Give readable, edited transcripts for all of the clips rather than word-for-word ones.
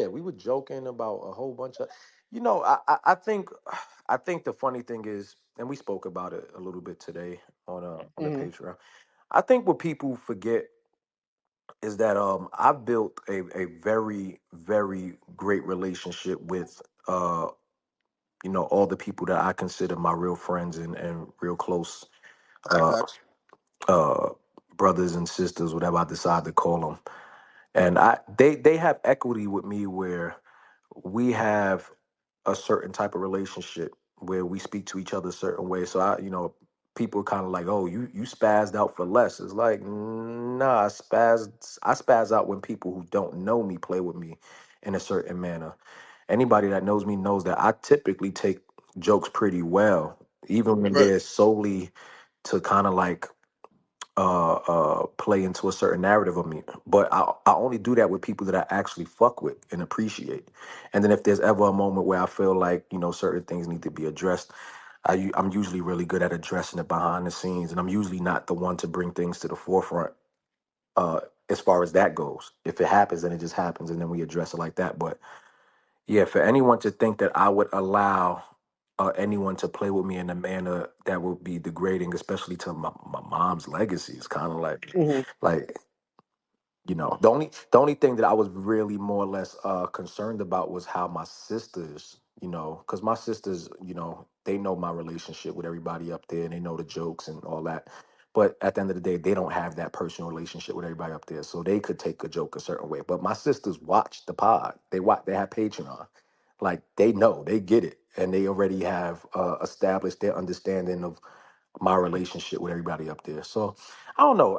we were joking about a whole bunch of, I think, I think the funny thing is, and we spoke about it a little bit today on the Hmm. Patreon. I think what people forget is that I've built a very very great relationship with all the people that I consider my real friends and real close uh, Facts. uh, brothers and sisters, whatever I decide to call them. And they have equity with me where we have a certain type of relationship where we speak to each other a certain way. So people kind of like, oh, you spazzed out for less. It's like, nah, I spaz out when people who don't know me play with me in a certain manner. Anybody that knows me knows that I typically take jokes pretty well, even when Right. they're solely to kind of like play into a certain narrative of me. But I only do that with people that I actually fuck with and appreciate. And then if there's ever a moment where I feel like, certain things need to be addressed, I'm usually really good at addressing it behind the scenes. And I'm usually not the one to bring things to the forefront uh, as far as that goes. If it happens, then it just happens and then we address it like that. But yeah, for anyone to think that I would allow anyone to play with me in a manner that would be degrading, especially to my mom's legacy, is kind of Hmm. like the only thing that I was really more or less concerned about was how my sisters, because my sisters, they know my relationship with everybody up there and they know the jokes and all that. But at the end of the day, they don't have that personal relationship with everybody up there, so they could take a joke a certain way. But my sisters watch the pod. They have Patreon. Like they know, they get it, and they already have established their understanding of my relationship with everybody up there. So I don't know.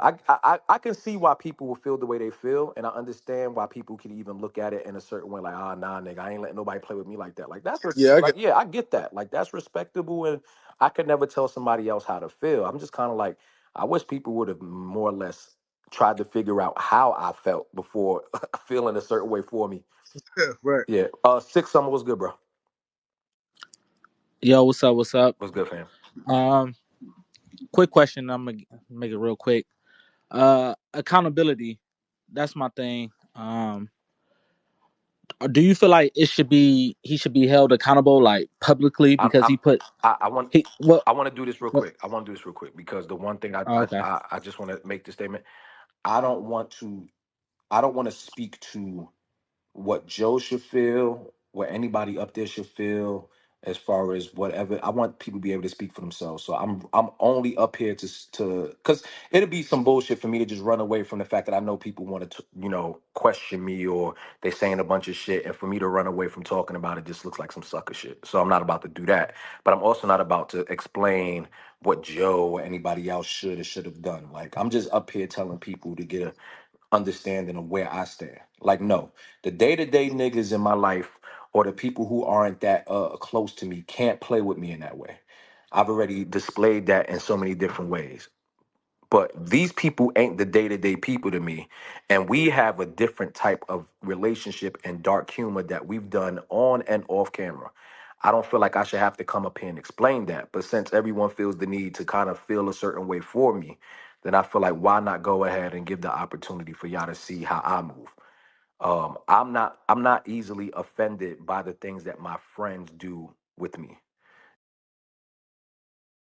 I can see why people will feel the way they feel, and I understand why people can even look at it in a certain way, like, ah, nah, nigga, I ain't letting nobody play with me like that. Like Yeah, I like, get. yeah, I get that. Like that's respectable, and I could never tell somebody else how to feel. I'm just kind of like, I wish people would have more or less tried to figure out how I felt before feeling a certain way for me. Yeah, right. Yeah. Six Summer was good, bro. Yo, what's up? What's up? Was good, fam. Um, quick question. I'm gonna make it real quick. Accountability. That's my thing. Do you feel like he should be held accountable like publicly I'm, because I'm he put I want he what? I want to do this real What? quick. I want to do this real quick because the one thing Oh, okay. I just want to make the statement. I don't want to I don't want to speak to what Joe should feel, what anybody up there should feel, as far as whatever. I want people to be able to speak for themselves. So I'm only up here to because it'd be some bullshit for me to just run away from the fact that I know people want to question me or they saying a bunch of shit, and for me to run away from talking about it just looks like some sucker shit. So I'm not about to do that, but I'm also not about to explain what Joe or anybody else should or should have done. Like I'm just up here telling people to get a understanding of where I stand. Like, no, the day to day niggas in my life or the people who aren't that close to me can't play with me in that way. I've already displayed that in so many different ways. But these people ain't the day to day people to me. And we have a different type of relationship and dark humor that we've done on and off camera. I don't feel like I should have to come up here and explain that. But since everyone feels the need to kind of feel a certain way for me, then I feel like why not go ahead and give the opportunity for y'all to see how I move. I'm not easily offended by the things that my friends do with me.